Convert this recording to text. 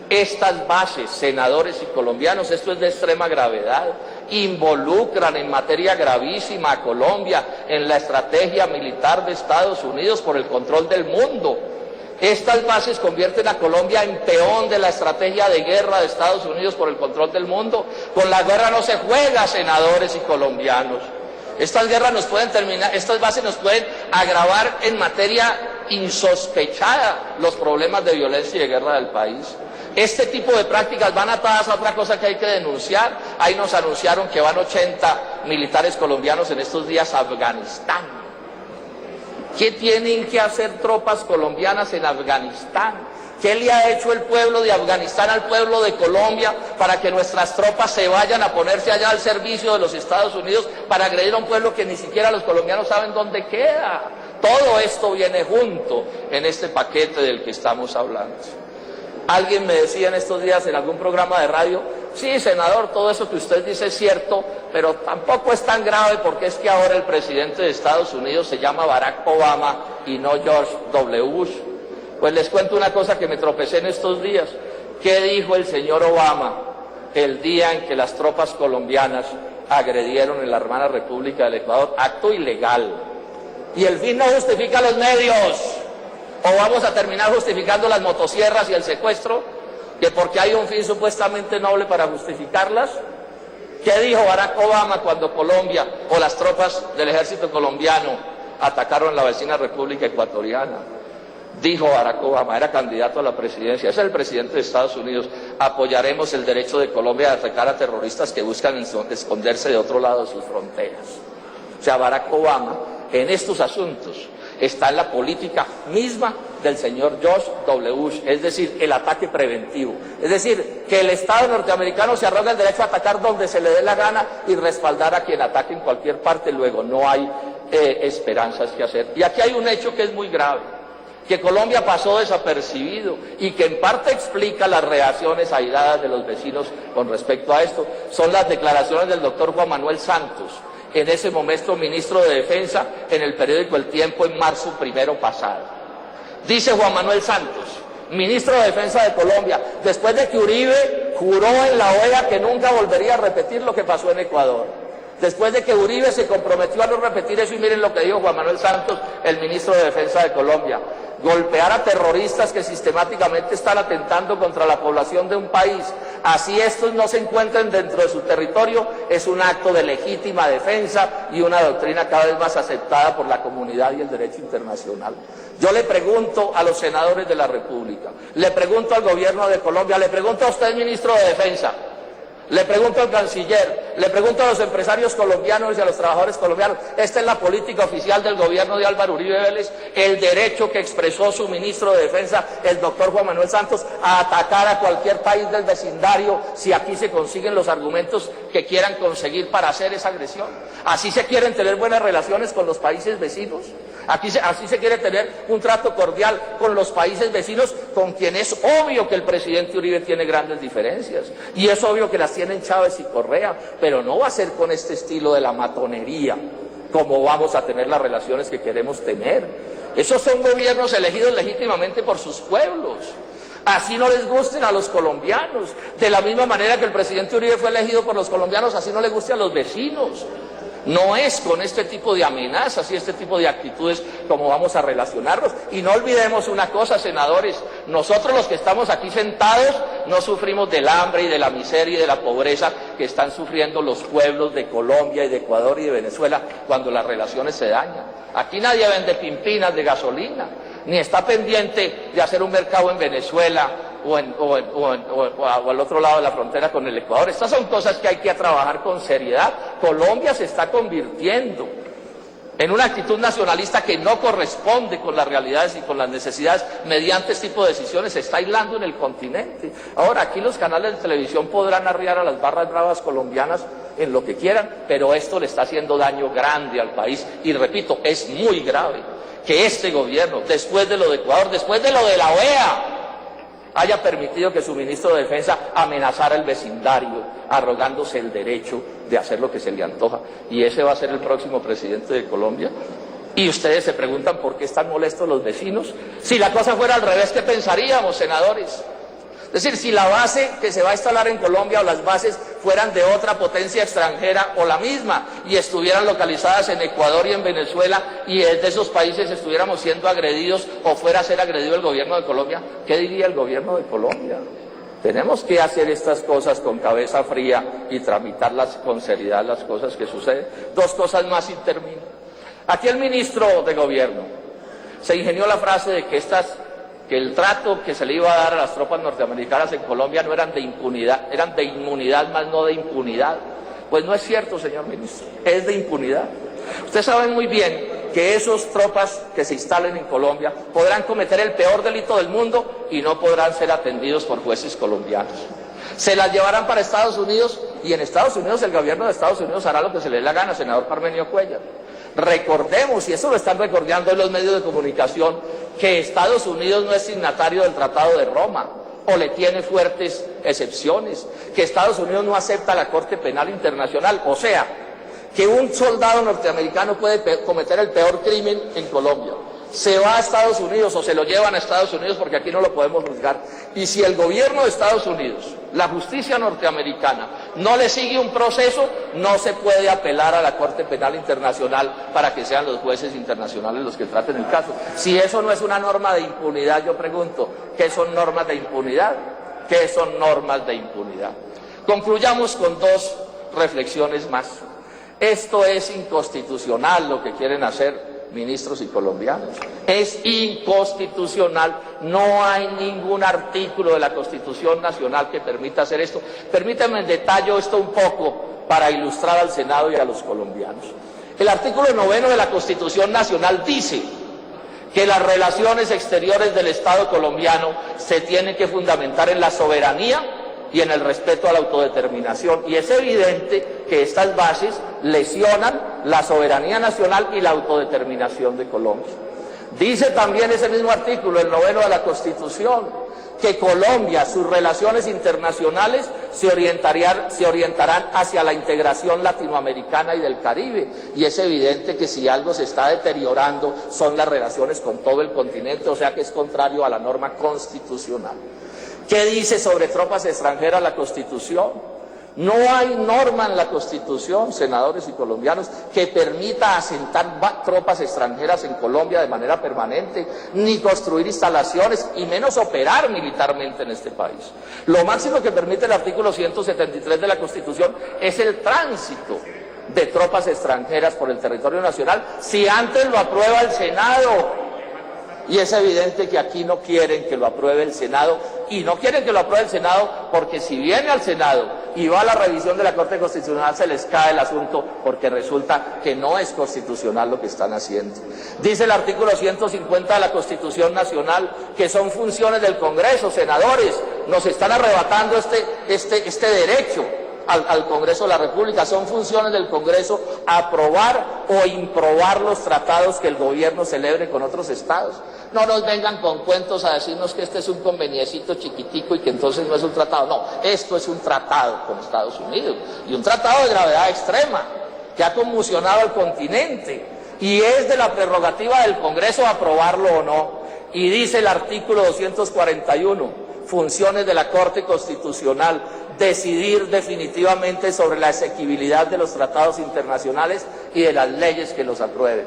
Estas bases, senadores y colombianos, esto es de extrema gravedad, involucran en materia gravísima a Colombia en la estrategia militar de Estados Unidos por el control del mundo. Estas bases convierten a Colombia en peón de la estrategia de guerra de Estados Unidos por el control del mundo. Con la guerra no se juega, senadores y colombianos. Estas guerras nos pueden terminar, estas bases nos pueden agravar en materia insospechada los problemas de violencia y de guerra del país. Este tipo de prácticas van atadas a otra cosa que hay que denunciar. Ahí nos anunciaron que van 80 militares colombianos en estos días a Afganistán. ¿Qué tienen que hacer tropas colombianas en Afganistán? ¿Qué le ha hecho el pueblo de Afganistán al pueblo de Colombia para que nuestras tropas se vayan a ponerse allá al servicio de los Estados Unidos para agredir a un pueblo que ni siquiera los colombianos saben dónde queda? Todo esto viene junto en este paquete del que estamos hablando. Alguien me decía en estos días en algún programa de radio, sí, senador, todo eso que usted dice es cierto, pero tampoco es tan grave porque es que ahora el presidente de Estados Unidos se llama Barack Obama y no George W. Bush. Pues les cuento una cosa que me tropecé en estos días. ¿Qué dijo el señor Obama el día en que las tropas colombianas agredieron en la hermana República del Ecuador? Acto ilegal. Y el fin no justifica los medios. ¿O vamos a terminar justificando las motosierras y el secuestro? ¿Que porque hay un fin supuestamente noble para justificarlas? ¿Qué dijo Barack Obama cuando Colombia o las tropas del ejército colombiano atacaron la vecina República Ecuatoriana? Dijo Barack Obama, era candidato a la presidencia, es el presidente de Estados Unidos, apoyaremos el derecho de Colombia a atacar a terroristas que buscan esconderse de otro lado de sus fronteras. O sea, Barack Obama en estos asuntos está en la política misma del señor George W. Bush, es decir, el ataque preventivo. Es decir, que el Estado norteamericano se arroga el derecho a atacar donde se le dé la gana y respaldar a quien ataque en cualquier parte, luego no hay esperanzas que hacer. Y aquí hay un hecho que es muy grave, que Colombia pasó desapercibido y que en parte explica las reacciones airadas de los vecinos con respecto a esto, son las declaraciones del doctor Juan Manuel Santos, en ese momento ministro de Defensa, en el periódico El Tiempo en marzo primero pasado. Dice Juan Manuel Santos, ministro de Defensa de Colombia, después de que Uribe juró en la OEA que nunca volvería a repetir lo que pasó en Ecuador, después de que Uribe se comprometió a no repetir eso, y miren lo que dijo Juan Manuel Santos, el ministro de Defensa de Colombia: golpear a terroristas que sistemáticamente están atentando contra la población de un país, así estos no se encuentren dentro de su territorio, es un acto de legítima defensa y una doctrina cada vez más aceptada por la comunidad y el derecho internacional. Yo le pregunto a los senadores de la República, le pregunto al gobierno de Colombia, le pregunto a usted, ministro de Defensa, le pregunto al canciller, le pregunto a los empresarios colombianos y a los trabajadores colombianos, esta es la política oficial del gobierno de Álvaro Uribe Vélez, el derecho que expresó su ministro de Defensa, el doctor Juan Manuel Santos, a atacar a cualquier país del vecindario si aquí se consiguen los argumentos que quieran conseguir para hacer esa agresión. Así se quieren tener buenas relaciones con los países vecinos, así se quiere tener un trato cordial con los países vecinos, con quien es obvio que el presidente Uribe tiene grandes diferencias, y es obvio que las tienen Chávez y Correa, pero no va a ser con este estilo de la matonería como vamos a tener las relaciones que queremos tener. Esos son gobiernos elegidos legítimamente por sus pueblos. Así no les gusten a los colombianos, de la misma manera que el presidente Uribe fue elegido por los colombianos, así no le guste a los vecinos. No es con este tipo de amenazas y este tipo de actitudes como vamos a relacionarnos. Y no olvidemos una cosa, senadores, nosotros los que estamos aquí sentados no sufrimos del hambre y de la miseria y de la pobreza que están sufriendo los pueblos de Colombia y de Ecuador y de Venezuela cuando las relaciones se dañan. Aquí nadie vende pimpinas de gasolina, ni está pendiente de hacer un mercado en Venezuela o al otro lado de la frontera con el Ecuador. Estas son cosas que hay que trabajar con seriedad. Colombia se está convirtiendo en una actitud nacionalista que no corresponde con las realidades y con las necesidades. Mediante este tipo de decisiones se está aislando en el continente. Ahora, aquí los canales de televisión podrán arriar a las barras bravas colombianas en lo que quieran, pero esto le está haciendo daño grande al país. Y repito, es muy grave que este gobierno, después de lo de Ecuador, después de lo de la OEA, haya permitido que su ministro de Defensa amenazara el vecindario, arrogándose el derecho de hacer lo que se le antoja. Y ese va a ser el próximo presidente de Colombia. Y ustedes se preguntan por qué están molestos los vecinos. Si la cosa fuera al revés, ¿qué pensaríamos, senadores? Es decir, si la base que se va a instalar en Colombia o las bases fueran de otra potencia extranjera o la misma y estuvieran localizadas en Ecuador y en Venezuela y desde esos países estuviéramos siendo agredidos o fuera a ser agredido el gobierno de Colombia, ¿qué diría el gobierno de Colombia? Tenemos que hacer estas cosas con cabeza fría y tramitarlas con seriedad las cosas que suceden. Dos cosas más y termino. Aquí el ministro de Gobierno se ingenió la frase de que el trato que se le iba a dar a las tropas norteamericanas en Colombia no eran de impunidad, eran de inmunidad más no de impunidad. Pues no es cierto, señor ministro, es de impunidad. Ustedes saben muy bien que esas tropas que se instalen en Colombia podrán cometer el peor delito del mundo y no podrán ser atendidos por jueces colombianos. Se las llevarán para Estados Unidos y en Estados Unidos el gobierno de Estados Unidos hará lo que se le dé la gana, senador Parmenio Cuellar. Recordemos, y eso lo están recordando en los medios de comunicación, que Estados Unidos no es signatario del Tratado de Roma o le tiene fuertes excepciones, que Estados Unidos no acepta la Corte Penal Internacional, o sea, que un soldado norteamericano puede cometer el peor crimen en Colombia. Se va a Estados Unidos o se lo llevan a Estados Unidos porque aquí no lo podemos juzgar. Y si el gobierno de Estados Unidos, la justicia norteamericana, no le sigue un proceso, no se puede apelar a la Corte Penal Internacional para que sean los jueces internacionales los que traten el caso. Si eso no es una norma de impunidad, yo pregunto, ¿qué son normas de impunidad? ¿Qué son normas de impunidad? Concluyamos con dos reflexiones más. Esto es inconstitucional lo que quieren hacer ministros y colombianos. Es inconstitucional, no hay ningún artículo de la Constitución Nacional que permita hacer esto. Permítanme en detalle esto un poco para ilustrar al Senado y a los colombianos. El artículo 9 de la Constitución Nacional dice que las relaciones exteriores del Estado colombiano se tienen que fundamentar en la soberanía y en el respeto a la autodeterminación. Y es evidente que estas bases lesionan la soberanía nacional y la autodeterminación de Colombia. Dice también ese mismo artículo, el 9 de la Constitución, que Colombia, sus relaciones internacionales se orientarán hacia la integración latinoamericana y del Caribe. Y es evidente que si algo se está deteriorando son las relaciones con todo el continente, o sea que es contrario a la norma constitucional. ¿Qué dice sobre tropas extranjeras la Constitución? No hay norma en la Constitución, senadores y colombianos, que permita asentar tropas extranjeras en Colombia de manera permanente, ni construir instalaciones, y menos operar militarmente en este país. Lo máximo que permite el artículo 173 de la Constitución es el tránsito de tropas extranjeras por el territorio nacional, si antes lo aprueba el Senado. Y es evidente que aquí no quieren que lo apruebe el Senado, y no quieren que lo apruebe el Senado porque si viene al Senado y va a la revisión de la Corte Constitucional se les cae el asunto porque resulta que no es constitucional lo que están haciendo. Dice el artículo 150 de la Constitución Nacional que son funciones del Congreso, senadores, nos están arrebatando este derecho al Congreso de la República, son funciones del Congreso aprobar o improbar los tratados que el gobierno celebre con otros estados. No nos vengan con cuentos a decirnos que este es un conveniecito chiquitico y que entonces no es un tratado. No, esto es un tratado con Estados Unidos y un tratado de gravedad extrema que ha conmocionado al continente y es de la prerrogativa del Congreso aprobarlo o no. Y dice el artículo 241, funciones de la Corte Constitucional, decidir definitivamente sobre la exequibilidad de los tratados internacionales y de las leyes que los aprueben.